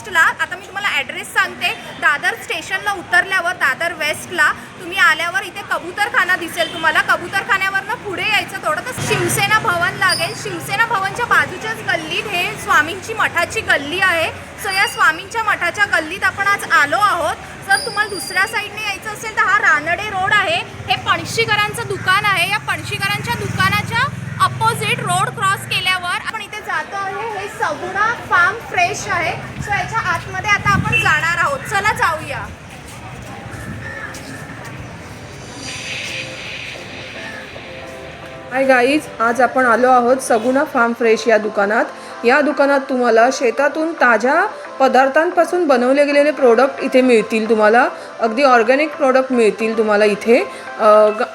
वेस्टला, आता मी तुम्हाला ॲड्रेस सांगते, दादर स्टेशनला उतरल्यावर दादर वेस्टला तुम्ही आल्यावर इथे कबूतरखाना दिसेल तुम्हाला. कबूतरखान्यावरनं पुढे यायचं थोडं तर शिवसेना भवन लागेल. शिवसेना भवनच्या बाजूच्याच गल्लीत हे स्वामींची मठाची गल्ली आहे. सो या स्वामींच्या मठाच्या गल्लीत आपण आज आलो आहोत. जर तुम्हाला दुसऱ्या साईडने यायचं असेल तर हा रानडे रोड आहे. हे पणशीकरांचं दुकान आहे. या पणशीकरांच्या दुकानाच्या अपोजिट रोड क्रॉस केल्यावर आपण इथे जातो आहे. हे सगुणा फार्म फ्रेश आहे. सो याच्या आतमध्ये आता आपण जाणार आहोत. चला जाऊया. हाय गाईज, आज आपण आलो आहोत सगुणा फार्म फ्रेश या दुकानात. या दुकानात तुम्हाला शेतातून ताज्या पदार्थांपासून बनवले गेलेले प्रोडक्ट इथे मिळतील. तुम्हाला अगदी ऑर्गॅनिक प्रोडक्ट मिळतील तुम्हाला इथे.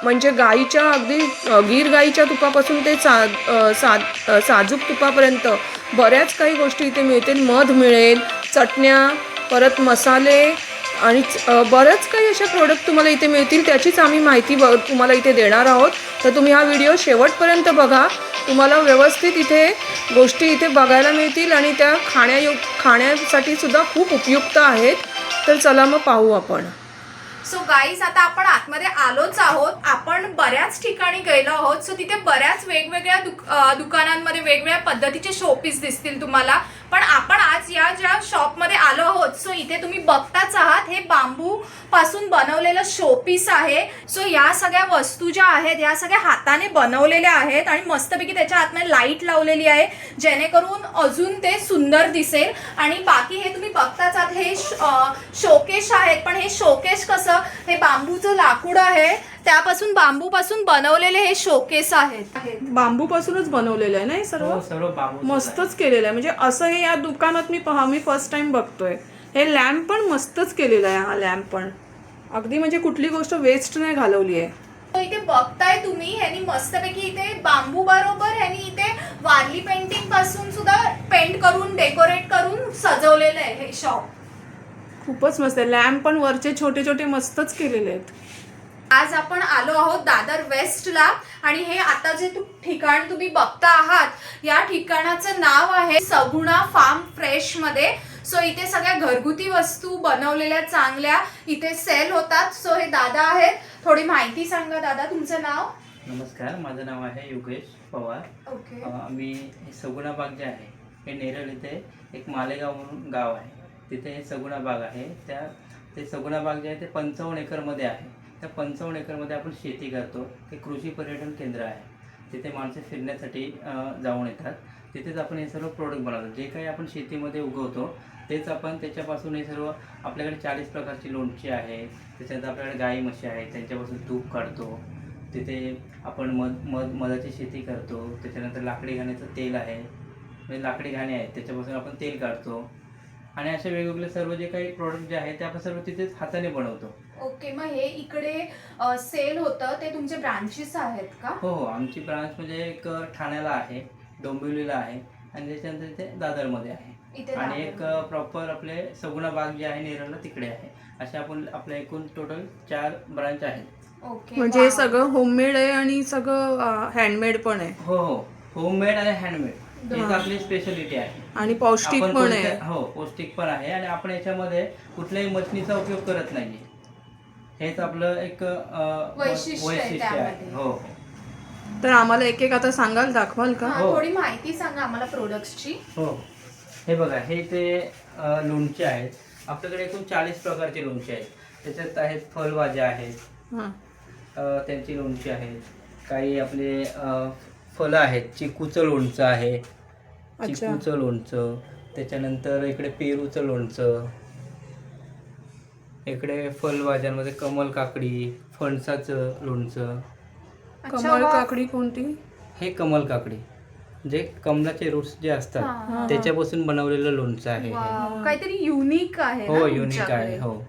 म्हणजे गाईच्या अगदी गीर गाईच्या तुपापासून ते साजूक तुपापर्यंत बऱ्याच काही गोष्टी इथे मिळतील. मध मिळेल, चटण्या, परत मसाले आणि बरंच काही अशा प्रोडक्ट तुम्हाला इथे मिळतील. त्याचीच आम्ही माहिती तुम्हाला इथे देणार आहोत. तर तुम्ही हा व्हिडिओ शेवटपर्यंत बघा. तुम्हाला व्यवस्थित इथे गोष्टी इथे बघायला मिळतील आणि त्या खाण्यासाठी सुद्धा खूप उपयुक्त आहेत. तर चला मग पाहू आपण. सो गाईज, आता आपण आतमध्ये आलोच आहोत. आपण बऱ्याच ठिकाणी गेलो आहोत. सो तिथे बऱ्याच वेगवेगळ्या दुकानांमध्ये वेगवेगळ्या पद्धतीचे शोपीस दिसतील तुम्हाला. पण आपण आज या ज्या शॉपमध्ये आलो आहोत, सो इथे तुम्ही बघताच आहात, हे बांबू पासून बनवलेलं शोपीस आहे. सो या सगळ्या वस्तू ज्या आहेत या सगळ्या हाताने बनवलेल्या आहेत आणि मस्तपैकी त्याच्या आतमध्ये लाईट लावलेली आहे जेणेकरून अजून ते सुंदर दिसेल. आणि बाकी हे तुम्ही बघताच आहात, हे शोकेश आहेत. पण हे शोकेश कसं, हे बांबूचं लाकूड आहे त्यापासून बांबूपासून बनवलेले हे शोकेस आहेत. बांबूपासूनच बनवलेलं आहे ना हे सर्व. सर्व बांबू मस्तच केलेलं आहे. म्हणजे असं हे या दुकानात मी फर्स्ट टाइम बघतोय. हे लॅम्प पण मस्तच केलेला आहे. हा लॅम्प पण अगदी म्हणजे कुठली गोष्ट वेस्ट नाही घालवली आहे. इथे बघताय तुम्ही, ह्यांनी मस्तपैकी इथे बांबू बरोबर ह्यांनी इथे वारली पेंटिंग पासून सुद्धा पेंट करून डेकोरेट करून सजवलेलं आहे हे शॉप. खूपच मस्त आहे. लॅम्प पण वरचे छोटे छोटे मस्तच केलेले आहेत. आज आपण आलो आहोत दादर वेस्टला आणि हे आता जे ठिकाण तुम्ही बघता आहात या ठिकाणाचं नाव आहे सगुणा फार्म फ्रेश मध्ये. सो इथे सगळ्या घरगुती वस्तू बनवलेल्या चांगल्या इथे सेल होतात. सो हे दादा आहेत. थोडी माहिती सांगा दादा, तुमचं नाव? नमस्कार, माझं नाव आहे योगेश पवार. ओके. मी सगुणा बाग जे आहे हे नेरळ इथे एक मालेगाव म्हणून गाव आहे, तिथे हे सगुणा बाग आहे. ते सगुणा बाग जे आहे ते 55 एकरमध्ये आहे. त्या 55 एकरमध्ये आपण शेती करतो. ते कृषी पर्यटन केंद्र आहे. तिथे माणसं फिरण्यासाठी जाऊन येतात. तिथेच आपण हे सर्व प्रोडक्ट बनवतो. जे काही आपण शेतीमध्ये उगवतो तेच आपण त्याच्यापासून हे सर्व, आपल्याकडे 40 प्रकारची लोणची आहे. त्याच्यानंतर आपल्याकडे गाई म्हशी आहेत, त्यांच्यापासून तूप काढतो. तिथे आपण मधाची शेती करतो. त्याच्यानंतर लाकडी घाण्याचं तेल आहे, म्हणजे लाकडी घाणे आहेत त्याच्यापासून आपण तेल काढतो. आणि असे वेगवेगळे सर्व जे काही प्रोडक्ट जे आहेत ते आपण सर्व तिथेच हाताने बनवतो. ओके. मग हे इकडे सेल होतं ते तुमचे ब्रांचेस आहेत का? हो हो, आमची ब्रांच म्हणजे एक ठाण्याला आहे, डोंबिवलीला आहे आणि त्याच्यानंतर इथे दादरमध्ये आहे. आणि एक प्रॉपर आपले सगुणा बाग जे आहे नेरळला तिकडे आहे. असे आपण आपल्या एकूण टोटल 4 ब्रांच आहेत. ओके. म्हणजे हे सगळं होममेड आहे आणि सगळं हँडमेड पण आहे. हो हो, होममेड आणि हँडमेड हीच आपली स्पेशालिटी आहे. आणि पौष्टिक पण आहे. हो, पौष्टिक पण आहे. आणि आपण याच्यामध्ये कुठल्याही मशनीचा उपयोग करत नाहीये. हेच आपलं एक वैशिष्ट्य आहे. हो हो. तर आम्हाला एक एक आता सांगाल, दाखवाल का? हा, थोडी माहिती सांगा आम्हाला प्रोडक्ट्सची. हो, हे बघा, हे ते लोणचे आहेत. आपल्याकडे एकूण 40 प्रकारचे लोणचे आहेत. त्याच्यात आहेत फळभाज्या आहेत, हां, त्यांची लोणची आहेत. काही आपले फळं आहेत. चिकूचं लोणचं आहे, चिकूचं लोणचं. त्याच्यानंतर इकडे पेरूचं लोणचं. इकडे फळभाज्यांमध्ये कमल काकडी, फणसाचं लोणचं. कमळ काकडी कोणती? हे कमल काकडी जे कमलाचे रूट्स जे असतात त्याच्यापासून बनवलेलं लोणचं आहे. काहीतरी युनिक आहे. हो, युनिक आहे. हो,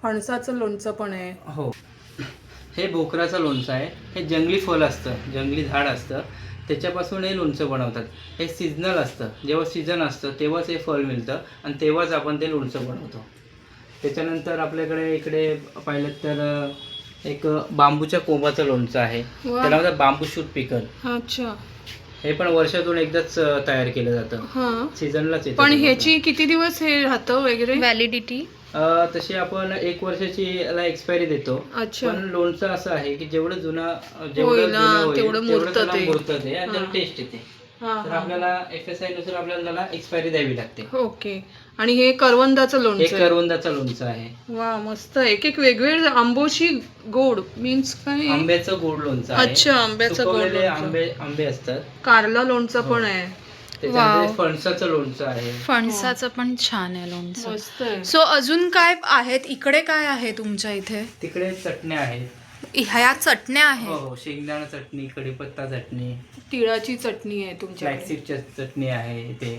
फणसाचं लोणचं पण आहे. हो. हे बोकराचं लोणचं आहे. हे जंगली फळ असतं, जंगली झाड असतं, त्याच्यापासून हे लोणचं बनवतात. हे सीझनल असतं. जेव्हा सीझन असतं तेव्हाच हे फळ मिळतं आणि तेव्हाच आपण ते लोणचं बनवतो. त्याच्यानंतर आपल्याकडे इकडे पाहिलं तर एक बांबूच्या कोंबाचं लोणचं आहे. त्याला म्हणतात बांबू शूट पिकल. अच्छा. हे पण वर्षातून एकदाच तयार केलं जातं, हां. सीझनलाच येतं पण ते ह्याची किती दिवस हे राहतं वगैरे? व्हॅलिडिटी लोणचं. तशी आपण 1 वर्षाची याला एक्सपायरी देतो. अच्छा. पण लोणचं असं आहे की जेवढं जुनं होईल ना, होईल तेवढं मुरतं त्याला ते. मुरतं ते आणि त्याला हां. टेस्ट येते. हां, तर हां. आपल्याला FSI नुसार आपल्याला त्याला एक्सपायरी द्यावी लागते. ओके. आणि हे करवंदाचं हे लोणचं आहे. करवंदाचं लोणचं आहे. वा मस्त. एक एक वेगवेगळे आंबोशी गोड मीन्स काय? आंब्याचं गोड लोणचं आहे. अच्छा, आंब्याचं गोड सुकवलेले लोणचं. आंबे असतात. कारला लोणचं पण हो. आहे. त्याच्यामध्ये वाव. फणसाचं लोणचं आहे. फणसाचं पण छान आहे लोणचं. मस्त आहे. सो अजून काय आहेत इकडे? काय आहे तुमच्या इथे? तिकडे चटण्या आहेत. ह्या चटण्या हो आहेत. हो, शेंगदाणा चटणी, कढीपत्ता चटणी, तिळाची चटणी आहे तुमच्याकडे. फ्लॅक्सीडची चटणी आहे इथे.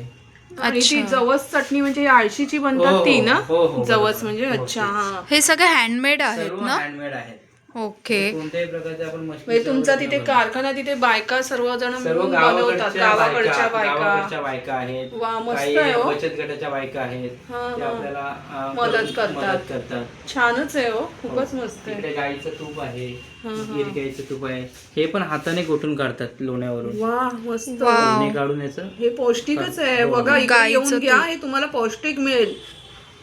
आणि ती अच्छा. जवस चटणी म्हणजे आळशीची हो, बनतात हो, ती ना? हो, हो, जवस बरोबर. म्हणजे हो, अच्छा. तेच. हा. हे सगळे हँडमेड आहेत सर्व ना? हँडमेड आहेत. ओके. कोणत्याही प्रकारचे आपण म्हणजे मशीन तुमचा तिथे कारखाना, तिथे बायका सर्वजण सर्व मिळून बनवतात. गावाकडच्या गावाकडच्या बायका. बायका आहेत. वा मस्त काही आहे हो. बचत गटाच्या बायका आहेत. हा, ते हा. आपल्याला मदत करतात. करतात. छानच आहे हो, खूपच मस्त आहे. तिकडे गाईचं तूप आहे, हा, हा. गिर गाईचं तूप आहे. हे पण हाताने गोटून काढतात लोण्यावरून. वा मस्त. वा. लोणी काढून याचं हे पौष्टिकच आहे हो. बघा. इकडे गाईचं येऊन घ्या, तूप. हे तुम्हाला पौष्टिक मिळेल.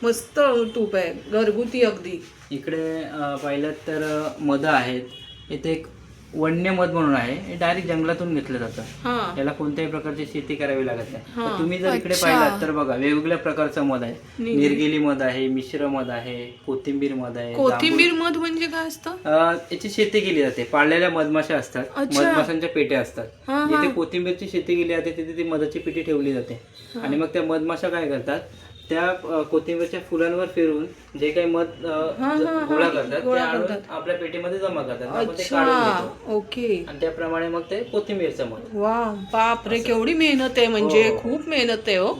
मस्त तूप आहे, घरगुती अगदी. इकडे पाहिलं तर मध आहेत. इथे एक वन्य मध म्हणून आहे. हे डायरेक्ट जंगलातून घेतलं जातं. हा. याला कोणत्याही प्रकारची शेती करावी लागत नाही. हा. तर तुम्ही जर इकडे अच्छा. पाहिलात तर बघा वेगवेगळ्या प्रकारचं मध आहे. निर्गिली मध आहे, मिश्र मध आहे, कोथिंबीर मध आहे, कोथिंबीर मध म्हणजे काय असतं? याची शेती केली जाते. पाळलेल्या मधमाशा असतात, अच्छा. मधमाशांच्या पेट्या असतात. हा, हा. जिथे कोथिंबीरची शेती केली जाते तिथे ती मधाची पेटी ठेवली जाते. आणि मग त्या मधमाशा काय करतात, त्या कोथिंबीरच्या फुलांवर फिरून जे काही मध गोळा करतात ते आणून आपल्या पेटीमध्ये जमा करतात. आपण ते काढून अच्छा. घेतो ओके. आणि त्याप्रमाणे मग ते कोथिंबीरचं मध. वा बाप रे, केवढी मेहनत आहे. म्हणजे हो. खूप मेहनत आहे हो.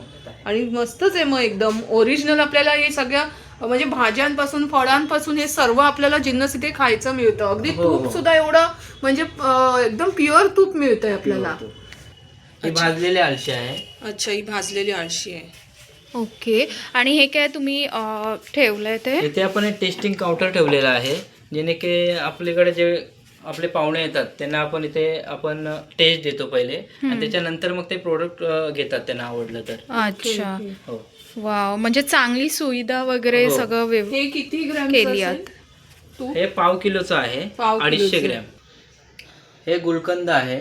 आणि मस्तच आहे मग एकदम ओरिजिनल. आपल्याला हे सगळ्या म्हणजे भाज्यांपासून फळांपासून हे सर्व आपल्याला जिन्नस इथे खायचं मिळतं. अगदी हो, तूप हो. सुद्धा एवढं म्हणजे एकदम प्युअर तूप मिळतंय आपल्याला. हे भाजलेले आळशी आहे. अच्छा, ही भाजलेली आळशी आहे. ओके. आणि हे काय तुम्ही ठेवलंय ते? इथे आपण एक टेस्टिंग काउंटर ठेवलेला आहे, जेणे की आपल्याकडे जे आपले पाहुणे येतात त्यांना आपण इथे टेस्ट देतो पहिले आणि त्याच्यानंतर मग ते प्रोडक्ट घेतात त्यांना आवडलं तर. अच्छा. हो. वाव, म्हणजे चांगली सुविधा वगैरे हो. सगळं हे किती ग्रॅम केली आहेत. तूप? हे पाव किलोचं आहे, पाव 250 किलोचं. ग्रॅम. हे गुलकंद आहे.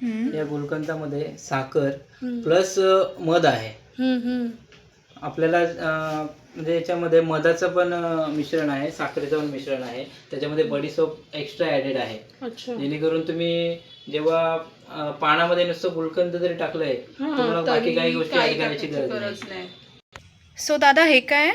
हम्म. या गुलकंदामध्ये साखर प्लस मध आहे. आपल्याला म्हणजे याच्यामध्ये मधाचं पण मिश्रण आहे, साखरेचं पण मिश्रण आहे. त्याच्यामध्ये बडीसोप एक्स्ट्रा ॲडेड आहे. अच्छा. जेणेकरून तुम्ही जेव्हा पानामध्ये नुसतं गुलकंद जरी टाकलंय तुम्हाला बाकी काही गोष्टी ऍड करायची गरज नाही. सो दादा हे काय?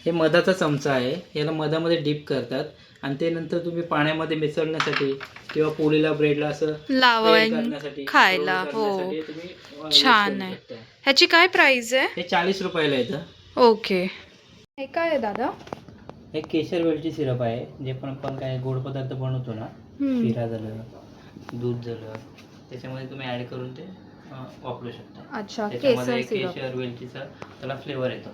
हे मधाचा चमचा आहे. याला मधामध्ये डीप करतात आणि ते नंतर तुम्ही पाण्यामध्ये मिसळण्यासाठी किंवा पोळीला ब्रेडला असं लावून करण्यासाठी, खायला. serve हो, करण्यासाठी तुम्ही use छान करू आहे. शकता. ह्याची काय प्राइस आहे? हे 40 रुपयाला येतं. ओके. हे काय आहे दादा? हे केशर वेलची सिरप आहे. जे पण आपण काय गोड पदार्थ बनवतो ना, शिरा झालं, दूध झालं, त्याच्यामध्ये तुम्ही ऍड करून ते वापरू शकता. अच्छा, त्याच्यामध्ये केसर सिरप. केशर वेलचीचा त्याला फ्लेवर येतो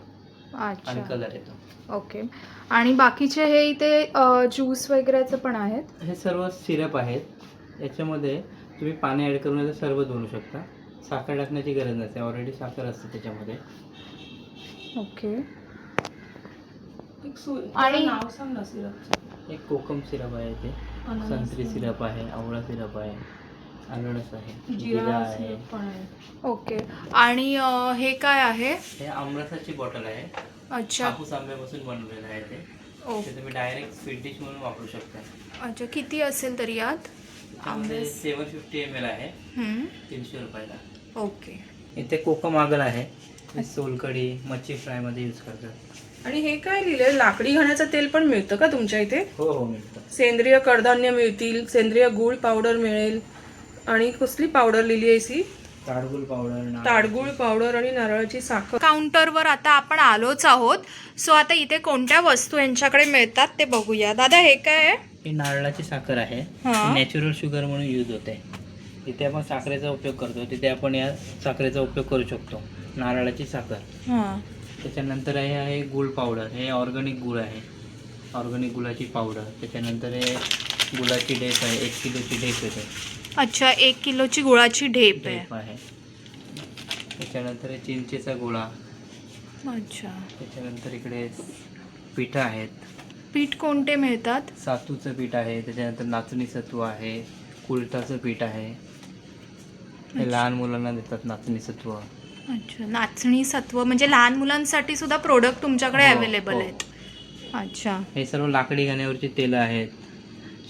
आणि अच्छा. कलर येतो. ओके. आणि बाकीचे हे इथे ज्यूस वगैरेचं पण आहेत? हे सर्व सिरप आहेत. याच्यामध्ये तुम्ही पाणी ऍड करून याचं सरबत बनवू शकता. साखर टाकण्याची गरज नसते, ऑलरेडी साखर असते त्याच्यामध्ये. ओके. आणि नाव सांग ना सिरपचं. एक कोकम सिरप आहे, ते अननस संत्री सिरप. सिरप आहे, आवळा सिरप आहे, अननस आहे, जिरा जिरा आहे. सिरप पण आहे. ओके. आणि हे काय आहे? हे आमरसाची बॉटल आहे. अच्छा. हापूस आंब्यापासून बनवलेलं आहे ते. ते तुम्ही डायरेक्ट स्वीट डिश म्हणून वापरू शकता. अच्छा, किती असेल तरी यात? त्यामध्ये 750 ml आहे, हम्म. 300 रुपयाला. ओके. इथे कोकम आगल आहे. हे सोलकढी, मच्छी फ्रायमध्ये यूज करतात. आणि हे काय लिहिलंय? लाकडी घाण्याचं तेल पण मिळतं का तुमच्या इथे? हो हो, मिळतं. सेंद्रिय कडधान्य मिळतील, सेंद्रिय गूळ पावडर मिळेल. आणि कसली पावडर लिहिली आहे सी? ताडगुळ पावडर, ताडगुळ पावडर आणि नारळाची साखर. काउंटरवर आता आपण आलोच आहोत. सो आता इथे कोणत्या वस्तू यांच्याकडे मिळतात ते बघूया. दादा हे काय आहे? ही नारळाची साखर आहे. हा. नॅचरल शुगर म्हणून यूज होते. तिथे आपण साखरेचा उपयोग करतो, तिथे आपण या साखरेचा उपयोग करू शकतो. नारळाची साखर. हां. त्याच्यानंतर हे आहे गूळ पावडर. हे ऑर्गॅनिक गूळ आहे, ऑर्गॅनिक गुळाची पावडर. त्याच्यानंतर हे गुळाची डेप आहे, 1 किलोची डेप येते. अच्छा, 1 किलोची गुळाची ढेप ढेप आहे. त्याच्यानंतर चिंचेचा गोळा. अच्छा. त्याच्यानंतर इकडे पिठं आहेत. पीठ कोणते मिळतात? सातूचं पीठ आहे, त्याच्यानंतर नाचणी सत्व आहे, कुळथाचं पीठ आहे. हे लहान मुलांना देतात नाचणी सत्व. अच्छा, नाचणी सत्व म्हणजे लहान मुलांसाठी सुद्धा प्रोडक्ट तुमच्याकडे हो, अवेलेबल हो. आहेत. अच्छा. हे सर्व लाकडी घाण्यावरची तेलं आहेत.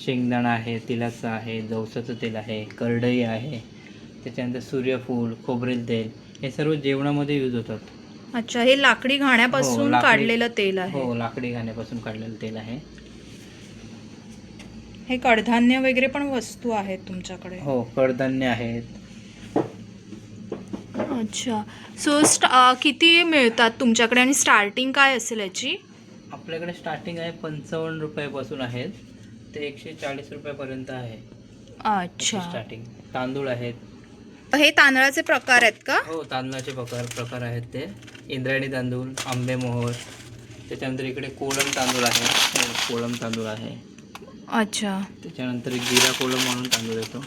शेंगदाणा आहे, तिलाचं आहे, जवसाचं तेल आहे, करडई आहे, त्याच्यानंतर सूर्यफूल, खोबरेल तेल, हे सर्व जेवणामध्ये यूज होतात. अच्छा, हे लाकडी घाण्यापासून हो, लाकडी- काढलेलं तेल आहे. हो, लाकडी घाण्यापासून काढलेलं तेल आहे. हे कडधान्य वगैरे पण वस्तू आहेत तुमच्याकडे. हो, कडधान्य आहेत. अच्छा. सो किती मिळतात तुमच्याकडे आणि स्टार्टिंग काय असेल याची? आपल्याकडे स्टार्टिंग आहे 55 रुपयापासून आहेत ते 140 रुपयापर्यंत आहे. अच्छा. स्टार्टिंग. तांदूळ आहेत. हे तांदळाचे प्रकार आहेत का? हो, तांदळाचे प्रकार आहेत ते. इंद्रायणी तांदूळ, आंबेमोहोर, त्याच्यानंतर इकडे कोलम तांदूळ आहे. हो, कोलम तांदूळ आहे. अच्छा. त्याच्यानंतर जिरा कोलम म्हणून तांदूळ येतो.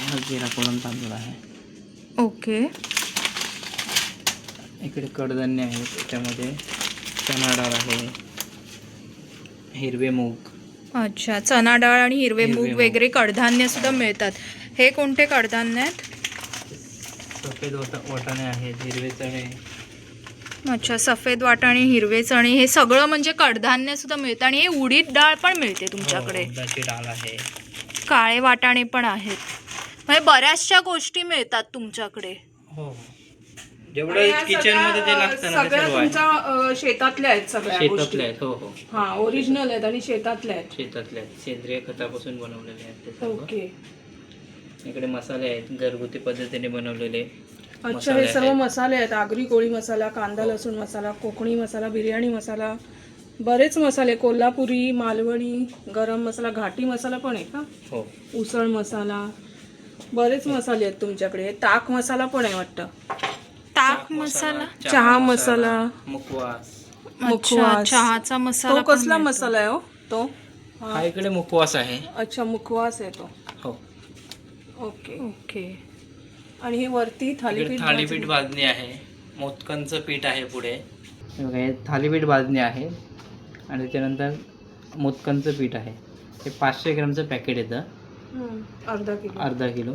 हा जिरा कोलम तांदूळ आहे. ओके. इकडे कडधान्य आहे, त्याच्यामध्ये चणा डाळ आहे, हिरवे मूग. अच्छा, चणा डाळ आणि हिरवे हिरवे मूग मूग. वगैरे कडधान्य सुद्धा मिळतात. हे कोणते कडधान्य आहेत? सफेद वाटाणे आहेत, हिरवे चणे. अच्छा, सफेद वाटाणे, हिरवे चणे, हे सगळं म्हणजे कडधान्य सुद्धा मिळतं. आणि हे उडीद डाळ पण मिळते तुमच्याकडे. हो, उडदाची डाळ आहे. काळे वाटाणे पण आहेत. म्हणजे बऱ्याचशा गोष्टी मिळतात तुमच्याकडे. हो, जेवढं किचन मध्ये जे लागतं ना ते सगळ्या सर्व आहे. तुमच्या शेतातल्या आहेत सगळ्या गोष्टी. शेतातले आहेत. हो हो, हा, ओरिजिनल आहेत आणि शेतातल्या आहेत. शेतातले आहेत. सेंद्रिय खतापासून बनवलेले आहेत ते सर्व. ओके. इकडे मसाले आहेत, घरगुती पद्धतीने बनवलेले. अच्छा, मसाले हे सर्व आहेत. मसाले आहेत. आगरी कोळी मसाला, कांदा लसूण मसाला, कोकणी मसाला, बिर्याणी मसाला, बरेच मसाले. कोल्हापुरी, मालवणी, गरम मसाला, घाटी मसाला पण आहे का? हो, उसळ मसाला, बरेच मसाले आहेत तुमच्याकडे. ताक मसाला पण आहे वाटतं. ताक मसाला, चहा मसाला, मुखवास. अच्छा, मुखवास. चहाचा मसाला तो पण कसला मिळतो. मसाला आहे हो तो? हा इकडे मुखवास आहे. अच्छा, मुखवास आहे तो. हो, ओके. ओके. आणि हे वरती इकडे थालीपीठ थालीपीठ भाजणी आहे. मोदकांचं पीठ आहे पुढे. हे बघा, हे थालीपीठ भाजणी आहे आणि त्याच्यानंतर मोदकांचं पीठ आहे. हे 500 ग्रामचं पॅकेट येतं, अर्धा किलो. अर्धा किलो.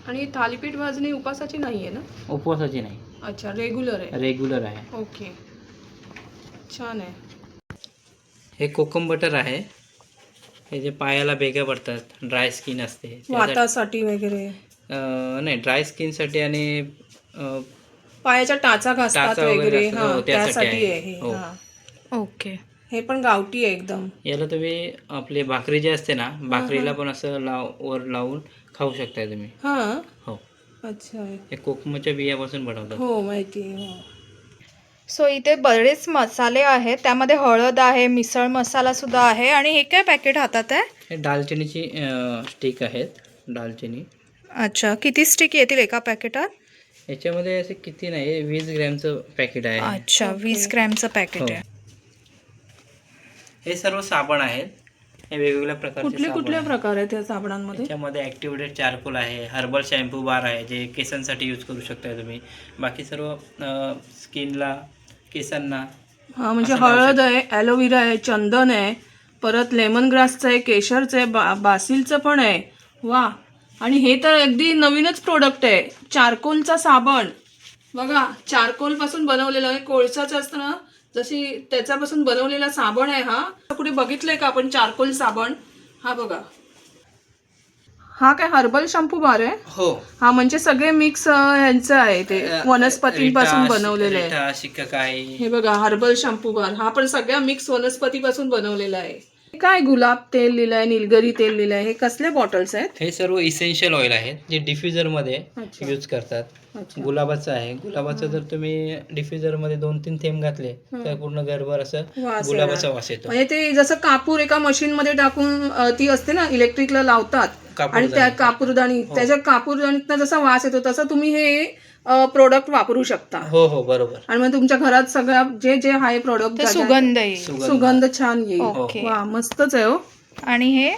आणि थालीपीठ भाजणी उपासाची नाही आहे ना? उपवासाची नाही, अच्छा, रेग्युलर आहे. रेग्युलर आहे. ओके, छान आहे. हे कोकम बटर आहे. हे जे पायाला भेगा पडतात, ड्राय स्किन असते त्यासाठी- वातासाठी वगैरे, नाही, ड्राय स्किनसाठी आणि पायाच्या टाचा घासतात टाचा वगैरे वगैरे. असतात. हा, हो, त्यासाठी त्यासाठी आहे. आहे हे. हो. हा. ओके. हे पण गावठी आहे एकदम. याला तुम्ही आपली भाकरी जी असते ना, भाकरीला पण असं वर लावून खाऊ शकताय तुम्ही. हा, हो, अच्छा. हे कोकमाच्या बियापासून बनवतात. हो, माहिती आहे. हो. सो इथे बरेच मसाले आहेत. त्यामध्ये हळद आहे, मिसळ मसाला सुद्धा आहे. आणि हे काय पॅकेट हातात आहे? हे दालचिनीची स्टिक आहेत, दालचिनी. अच्छा, किती स्टिक येतील एका पॅकेटात? याच्यामध्ये असे किती नाही, 20 ग्रॅमचं पॅकेट आहे. अच्छा, 20 ग्रॅमचं पॅकेट हो. आहे. हे सर्व साबण आहेत. हे वेगवेगळ्या प्रकारचे कुठले साबण कुठले आहेत. प्रकार आहेत या साबणांमध्ये? त्याच्यामध्ये ॲक्टिवेटेड चारकोल आहे, हर्बल शॅम्पू बार आहे जे केसांसाठी यूज करू शकता तुम्ही. बाकी सर्व स्किनला, केसांना. हा, म्हणजे असं लावू हळद आहे, ॲलोव्हेरा आहे, चंदन आहे, परत लेमन ग्रासचं आहे, केशरचं आहे, बासिलचं पण आहे. वा. आणि हे तर अगदी नवीनच प्रोडक्ट आहे, चारकोलचा साबण. बघा, चारकोल पासून बनवलेलं आहे. कोळसाचं असतं ना, जशी त्याच्यापासून बनवलेला साबण आहे हा. कुठे बघितलंय का आपण चारकोल साबण? हा बघा, हा काय हर्बल शॅम्पू बार आहे. हो, हा, म्हणजे सगळे मिक्स ह्यांचं आहे, ते वनस्पतींपासून बनवलेलं आहे. रिठा, शिकाकाई. हे बघा, हर्बल शॅम्पू बार. हा पण सगळ्या मिक्स वनस्पतीपासून बनवलेला आहे. हे काय गुलाब तेल लिहिलंय, निलगिरी तेल लिहिलंय. हे कसले बॉटल्स आहेत? हे सर्व इसेन्शियल ऑइल आहेत जे डिफ्युजर मध्ये अच्छा. यूज करतात. अच्छा. गुलाबाचं आहे. गुलाबाचं जर तुम्ही डिफ्युजर मध्ये 2-3 थेंब घातले तर पूर्ण घरभर असं वास गुलाबाचा येणार. वास येतो. म्हणजे ते जसं कापूर एका मशीन मध्ये टाकून ती असते ना, इलेक्ट्रिकला लावतात, आणि त्या कापूरदानी, त्याच्या कापूरदानीतनं जसा वास येतो तसं तुम्ही हे प्रोडक्ट वापरू शकता. हो हो, बरोबर. आणि मग तुमच्या घरात सगळ्या जे जे हाय प्रोडक्ट सुगंध आहे. सुगंध छान येईल. ओके. वा, मस्तच आहे हो. आणि हे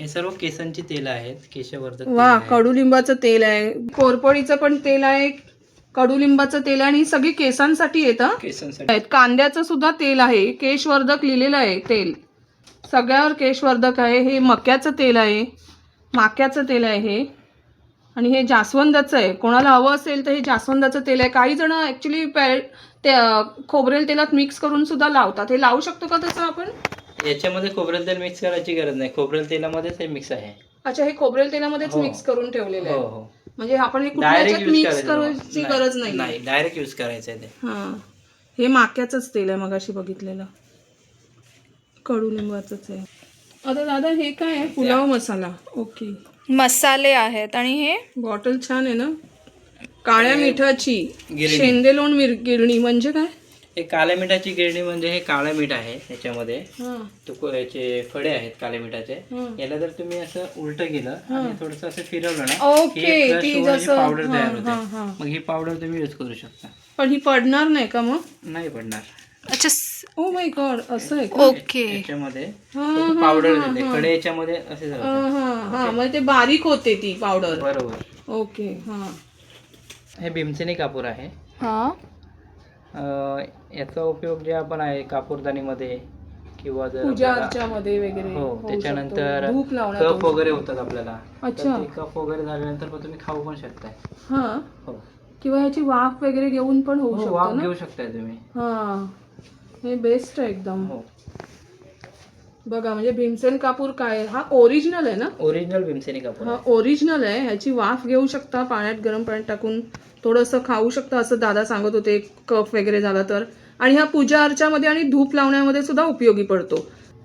हे सर्व केसांची तेल आहेत, केशवर्धक वा, तेल आहे. कडुलिंबाचं तेल आहे, कोरपडीचं पण तेल आहे, कडुलिंबाचं तेल आहे आणि ही सगळी केसांसाठी येतं. केसांसाठी आहेत. कांद्याचं सुद्धा तेल आहे, केशवर्धक लिहिलेलं आहे तेल, सगळ्यावर केशवर्धक आहे. हे मक्याचं तेल आहे, माक्याचं तेल आहे हे, आणि हे जास्वंदाचं आहे. कोणाला हवं असेल तर हे जास्वंदाचं तेल आहे. काही जण ॲक्च्युली ते खोबरेल तेलात मिक्स करून सुद्धा लावतात. हे लावू शकतो का तसं आपण? याच्यामध्ये खोबरेल तेल मिक्स करायची गरज नाही, खोबरेल तेलामध्येच हे मिक्स आहे. अच्छा, हे खोबरेल तेलामध्येच हो. मिक्स करून ठेवलेलं हो आहे. हो, म्हणजे आपण हे कुठल्या डायरेक्ट ह्याच्यात यूज मिक्स करायचं करायची गरज नाही. नाही, डायरेक्ट यूज करायचं आहे ते. हां, हे माक्याचंच तेल आहे, मगाशी बघितलेलं कडुलिंबाचंच आहे. आता दादा हे काय आहे? पुलाव मसाला. ओके, मसाले आहेत आणि हे बॉटल छान आहे ना. काळ्या मिठाची गिरणी. शेंदेलोण गिरणी म्हणजे काय? हे काळ्या मिठाची गिरणी म्हणजे हे काळं मीठ आहे. याच्यामध्ये हां, याचे फळे आहेत काळ्या मिठाचे. हं. याला जर तुम्ही असं उलट केलं आणि थोडंसं असं फिरवलं ना, ओके, ती जसं पावडर तयार हां, हां, होते. हां. मग ही पावडर तुम्ही यूज करू शकता. पण ही पडणार नाही का मग? नाही पडणार. अच्छा ओ माय गॉड, असं आहे का? ओके. याच्यामध्ये हां, पावडर हां, देते. हां. कडे याच्यामध्ये असे हां, जातात. हां, हां, म्हणजे ते बारीक होते ती पावडर. बरोबर. ओके, हां. हे भीमसेनी कापूर आहे. हा याचा उपयोग जे आपण आहे कापूरदानीमध्ये किंवा जर पूजा आपल्याला- अर्चामध्ये वगैरे हो, होऊ त्याच्यानंतर शकतो. धूप लावण्यात कफ होऊ वगैरे शकतो. होतात आपल्याला. अच्छा. तर ते कफ वगैरे झाल्यानंतर पण तुम्ही खाऊ पण शकताय. हां, हो किंवा ह्याची वाफ वगैरे घेऊन पण होऊ हो, शकतो वाफ ना. घेऊ शकताय तुम्ही. हां, हे बेस्ट आहे एकदम. हो, बघा, म्हणजे भीमसेन कापूर काय आहे? हा ओरिजिनल आहे ना? ओरिजिनल भीमसेनी कापूर हा आहे. ओरिजिनल आहे. ह्याची वाफ घेऊ शकता, पाण्यात गरम पाण्यात टाकून थोडंसं खाऊ शकता, असं दादा सांगत होते, कफ वगैरे झाला तर. आणि हा पूजा अर्चामध्ये आणि धूप लावण्यामध्ये सुद्धा उपयोगी पडतो.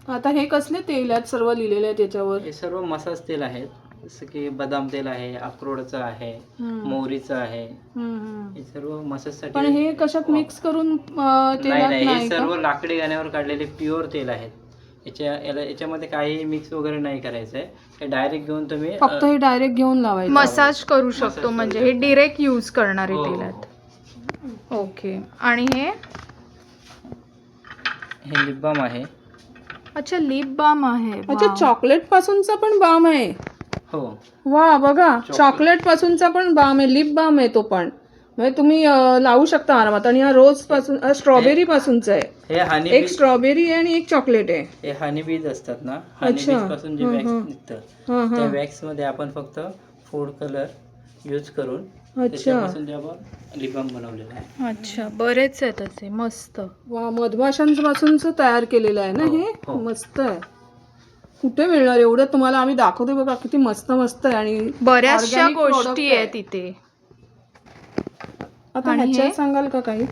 आता हे कसले तेल आहेत सर्व लिहिलेले आहेत याच्यावर? हे सर्व मसाज तेल आहेत. जसं की बदाम तेल आहे, अक्रोडचं आहे, मोहरीचं आहे. हे सर्व मसाजसाठी. पण हे कशात मिक्स करून नाही तेलात नाही, हे नाही सर्व का? लाकडी घाण्यावर काढलेले प्युअर तेल आहेत. याच्यामध्ये काही मिक्स वगैरे नाही करायचं आहे. हे डायरेक्ट घेऊन तुम्ही फक्त हे डायरेक्ट घेऊन लावायचं. मसाज करू मसाज शकतो करू म्हणजे हे शकतो. डिरेक्ट यूज करणारे हो, हो, तेलात. ओके. आणि हे हे लिप बाम आहे. अच्छा, लिप बाम आहे. अच्छा, वाव. चॉकलेट पासूनचा पण बाम आहे. हो, वा, बघा, चॉकलेट पासूनचा पण बाम आहे, लिप बाम आहे तो पण. म्हणजे तुम्ही लावू शकता आरामात. आणि हा रोज पासून स्ट्रॉबेरी पासूनचा आहे. हे हनी एक स्ट्रॉबेरी आहे आणि एक चॉकलेट आहे. हे हनी बीज असतात ना, हनी अच्छा. बीज पासून जे वॅक्स निघतं, हां, त्या हां. वॅक्स मध्ये आपण फक्त फूड कलर यूज करून अच्छा. त्याच्यापासून जे आपण लिप बाम बनवलेलं आहे. अच्छा, बरेच आहेत असे मस्त. वा, मधमाशांपासूनच तयार केलेलं आहे ना हो, हे. हो. मस्त आहे. कुठे मिळणार एवढं? तुम्हाला आम्ही दाखवतो बघा, किती मस्त मस्त आहे. आणि बऱ्याचशा organic product गोष्टी आहे. आहेत इथे. आता आणि ह्याच्यात हे? सांगाल का काही?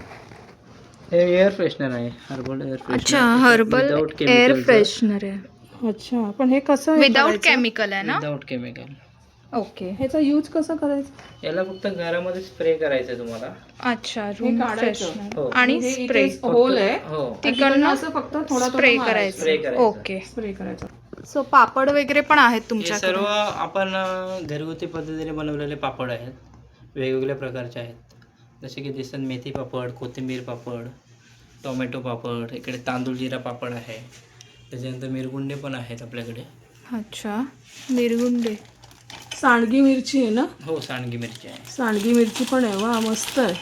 हे एअर फ्रेशनर आहे, हर्बल एअर फ्रेशनर. अच्छा, हर्बल एअर फ्रेशनर आहे. अच्छा, पण हे कसं आहे विदाउट करायचं? केमिकल आहे ना? Without chemical. ओके. ह्याचा यूज कसा करायचा? याला फक्त घरामध्ये स्प्रे करायचं आहे तुम्हाला. अच्छा, रूम काढायचं. फ्रेशनर हो. आणि हे स्प्रे. इथे होल आहे. हो, तिकडनं असं फक्त थोडा स्प्रे स्प्रे करायचं. करायचं. ओके. स्प्रे करायचा. सो पापड वगैरे पण आहेत हे तुमच्याकडे? सर्व आपण घरगुती पद्धतीने बनवलेले पापड आहेत. वेगवेगळ्या प्रकारचे आहेत. जसे की दिसतात मेथी पापड, कोथिंबीर पापड, टोमॅटो पापड, इकडे तांदूळ जिरा पापड आहे. त्याच्यानंतर मिरगुंडे पण आहेत आपल्याकडे. अच्छा, मिरगुंडे. सांडगी मिरची आहे ना? हो, सांडगी मिरची आहे. सांडगी मिरची पण आहे. वा, मस्त आहे.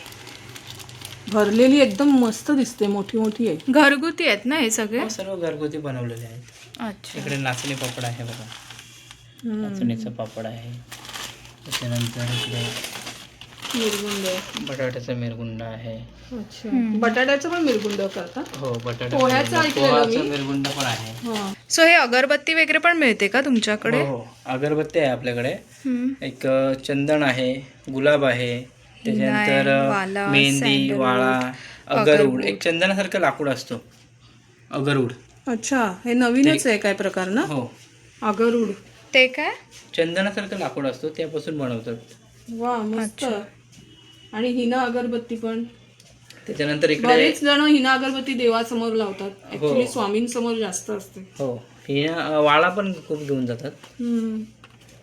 भरलेली एकदम मस्त दिसते, मोठी मोठी आहे. घरगुती आहेत ना हे सगळे? हो, सर्व घरगुती बनवलेले आहेत. अच्छा. इकडे नाचणी पापड आहे बघा, नाचणीचा पापड आहे. त्याच्यानंतर इकडे मिरगुंड. बटाट्याचा मिरगुंडा आहे. अच्छा, बटाट्याचं पण मिरगुंड करता? हो, बटाटा पोह्याचं ऐकलेलं मी. मिरगुंडा पण आहे. हां. सो हे अगरबत्ती वगैरे पण मिळते का तुमच्याकडे? हो, अगरबत्ती आहे आपल्याकडे. हम्म. एक चंदन आहे, गुलाब आहे, त्याच्यानंतर वाला, मेहंदी, सॅन्डलवूड, वाळा, अगरवूड. एक चंदनासारखं लाकूड असतो, अगरवूड. अच्छा, हे नवीनच आहे काय प्रकार ना? हो, अगरुड. ते काय? चंदनासारखं लाकूड असतो, त्यापासून बनवतात. वा, मस्त. आणि हिना अगरबत्ती पण. त्याच्यानंतर इकडे बरेच जण हिना अगरबत्ती देवासमोर लावतात. ऍक्च्युली स्वामींसमोर जास्त असते. हो, ही वाळा पण खूप घेऊन जातात. हम्म.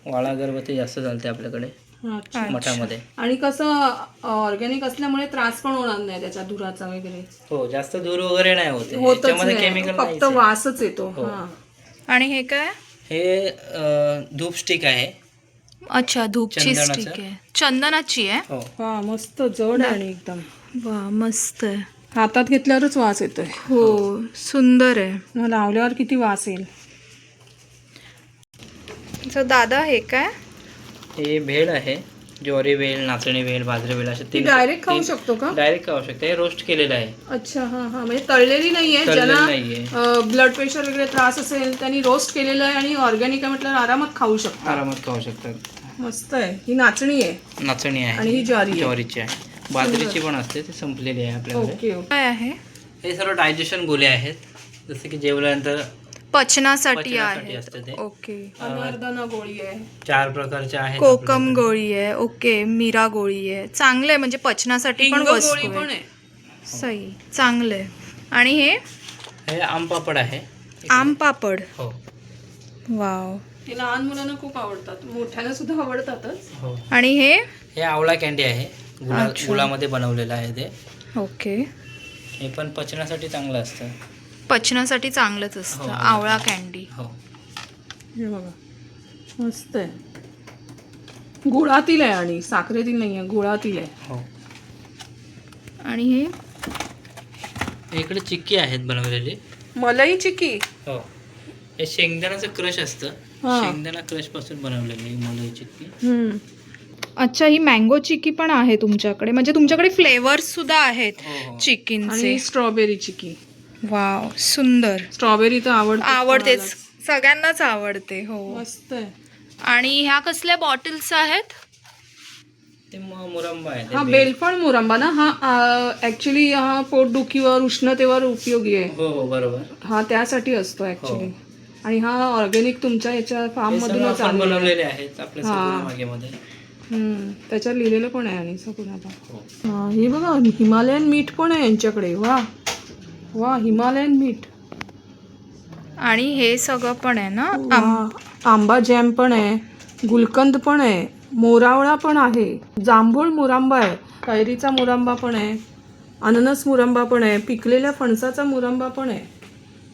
वाळा अगरबत्ती जास्त चालते आपल्याकडे अच्छा. मठामध्ये. आणि कसं ऑर्गॅनिक असल्यामुळे त्रास पण होणार नाही त्याच्या धुराचा वगैरे. हो, जास्त धूर वगैरे नाही होते. होतच याच्यामध्ये नाही, केमिकल फक्त वासच येतो. हो. हा. आणि हे काय? हे धूप स्टिक आहे. अच्छा, धूपची चंदनाचं. स्टिक आहे, चंदनाची आहे. हो. वा मस्त जड आहे आणि एकदम वा मस्त आहे. हातात घेतल्यावरच वास येतोय. हो सुंदर आहे. मग लावल्यावर किती वास येईल. तर दादा हे काय? हे भेळ आहे. ज्वारी भेळ, नाचणी भेळ, बाजरी भेळ असे ती डायरेक्ट खाऊ शकतो का? डायरेक्ट खाऊ शकते. हे रोस्ट केलेलं आहे. अच्छा हा हा, म्हणजे तळलेली नाहीये. तळलेली ज्यांना नाहीये. ब्लड प्रेशर वगैरे त्रास असेल त्यांनी रोस्ट केलेलं आहे आणि ऑर्गॅनिक आहे म्हटल्यावर आरामात खाऊ शकतो. आरामात खाऊ शकतात. मस्त आहे. ही नाचणी आहे नाचणी आहे आणि ही ज्वारी आहे. ज्वारीची आहे. बाजरीची पण असते, ती संपलेली आहे आपल्याकडे. Okay okay. काय आहे? हे सर्व डायजेशन गोळे आहेत. जसे की जेवल्यानंतर पचनासाठी पचनासाठी आहे. असतं ते. ओके. अनारदाना गोळी आहे. 4 प्रकारचे आहेत. कोकम गोळी आहे. ओके. मीरा गोळी आहे. चांगलं आहे, म्हणजे पचनासाठी पण हिंग गोळी वस्तू पण आहे. आहे. सही, चांगलं आहे. आणि हे हे आम पापड आहे. आम पापड. हो वाव. हे लहान मुलांना खूप आवडतात, मोठ्यांना सुद्धा आवडतातच. हो. आणि हे आवळा कॅन्डी आहे. अच्छा. गुळामध्ये बनवलेलं आहे ते. ओके. हे पण पचनासाठी चांगलं असतं. पचनासाठी चांगलंच असतं. हो. आवळा कॅन्डी. हो. हे बघा मस्त आहे. गुळातील आहे आणि साखरेतील नाही आहे, गुळातील आहे. हो. आणि हे इकडे चिक्की आहेत बनवलेली. मलाई चिकी. हो. हे शेंगदाण्याचं क्रश असतं. हा. शेंगदाणा क्रश पासून बनवलेली मलाई चिक्की. अच्छा, ही मँगो चिक्की पण आहे तुमच्याकडे, म्हणजे तुमच्याकडे फ्लेवर्स सुद्धा आहेत हो, हो. चिक्कींचे. आणि स्ट्रॉबेरी चिकी. वाव, सुंदर. स्ट्रॉबेरी तर आवडतेच, सगळ्यांनाच आवडते. हो. मस्त आहे. आणि ह्या कसल्या बॉटल्स आहेत? ते मुरंबा आहे. हा बेलफळ मुरंबा ना. हा ऍक्च्युली हा पोटदुखीवर, उष्णतेवर उपयोगी आहे. हो हो बरोबर. हा त्यासाठी असतो ऍक्च्युली. आणि हा ऑर्गॅनिक तुमच्या याच्या फार्म हे सर्व मधूनच आपण आणलेला आहे. बनवलेले आहेत आपल्या हा. सगळ्या मागेमध्ये. त्याच्यावर लिहिलेलं पण आहे आणि सगळं आता. हो. हे बघा हिमालयन मीठ पण आहे यांच्याकडे. वा वा, हिमालयन मीठ. आणि हे सगळं पण आहे ना. वा, आंबा जॅम पण आहे, गुलकंद पण आहे, मोरावळा पण आहे, जांभूळ मुरांबा आहे, कैरीचा मुरांबा पण आहे, अननस मुरंबा पण आहे, पिकलेल्या फणसाचा मुरंबा पण आहे.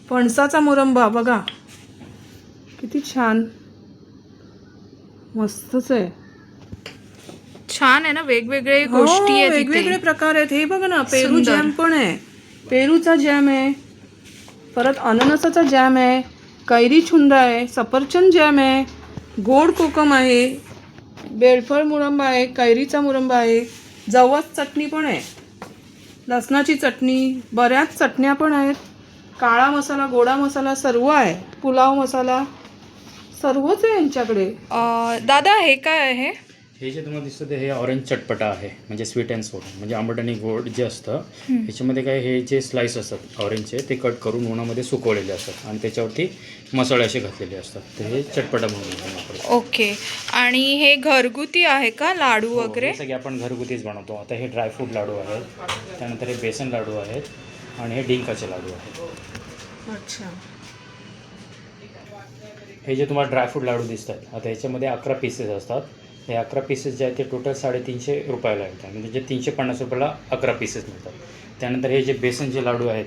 फणसाचा मुरंबा बघा किती छान, मस्तच आहे. छान आहे ना, वेगवेगळे हो, गोष्टी आहेत वेगवेगळे इथे. प्रकार आहेत. हे बघा ना, पेरू सुंदर. जॅम पण आहे, पेरूचा जॅम आहे, परत अननसाचा जॅम आहे, कैरी छुंदा आहे, सफरचंद जॅम आहे, गोड कोकम आहे, बेलफळ मुरंबा आहे, कैरीचा मुरंबा आहे, जवस चटणी पण आहे, लसणाची चटणी, बऱ्याच चटण्या पण आहेत, काळा मसाला, गोडा मसाला सर्व आहे, पुलाव मसाला सर्वच आहे यांच्याकडे. दादा हे काय आहे? हे जे तुम्हाला दिसतं ते हे ऑरेंज चटपटा आहे, म्हणजे स्वीट अँड सोड, म्हणजे आंबट आणि गोड जे असतं. ह्याच्यामध्ये काय, हे जे स्लाइस असतात ऑरेंजचे ते कट करून उन्हामध्ये सुकवलेले असतात आणि त्याच्यावरती मसाले असे घातलेले असतात. तर हे चटपटा म्हणून वापरतो. ओके. आणि हे घरगुती आहे का, लाडू वगैरे? हे सगळे आपण घरगुतीच बनवतो. आता हे ड्रायफ्रूट लाडू आहेत, त्यानंतर हे बेसन लाडू आहेत आणि हे डिंकाचे लाडू आहेत. अच्छा. हे जे तुम्हाला ड्रायफ्रूट लाडू दिसतात, आता ह्याच्यामध्ये 11 पीसेस असतात. हे 11 पीसेस जे आहेत ते टोटल 350 रुपयाला येतात, म्हणजे जे 350 रुपयाला 11 पीसेस मिळतात. त्यानंतर हे जे बेसनचे लाडू आहेत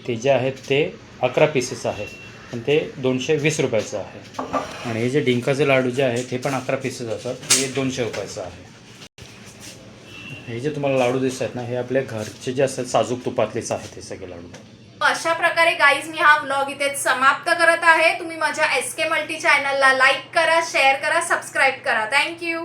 ते जे आहेत ते 11 पीसेस आहेत, पण ते 220 रुपयाचं आहे. आणि हे जे डिंकाचे लाडू जे आहेत हे पण 11 पीसेस असतात, हे 200 रुपयाचं आहे. हे जे तुम्हाला लाडू दिसत आहेत ना, हे आपल्या घरचे जे असतात साजूक तुपातलेच आहेत हे सगळे लाडू. अशा प्रकारे गाईज मी हा व्लॉग इथेच समाप्त करत आहे. तुम्ही माझ्या SK मल्टी चॅनलला लाईक करा, शेअर करा, सबस्क्राईब करा. थँक्यू.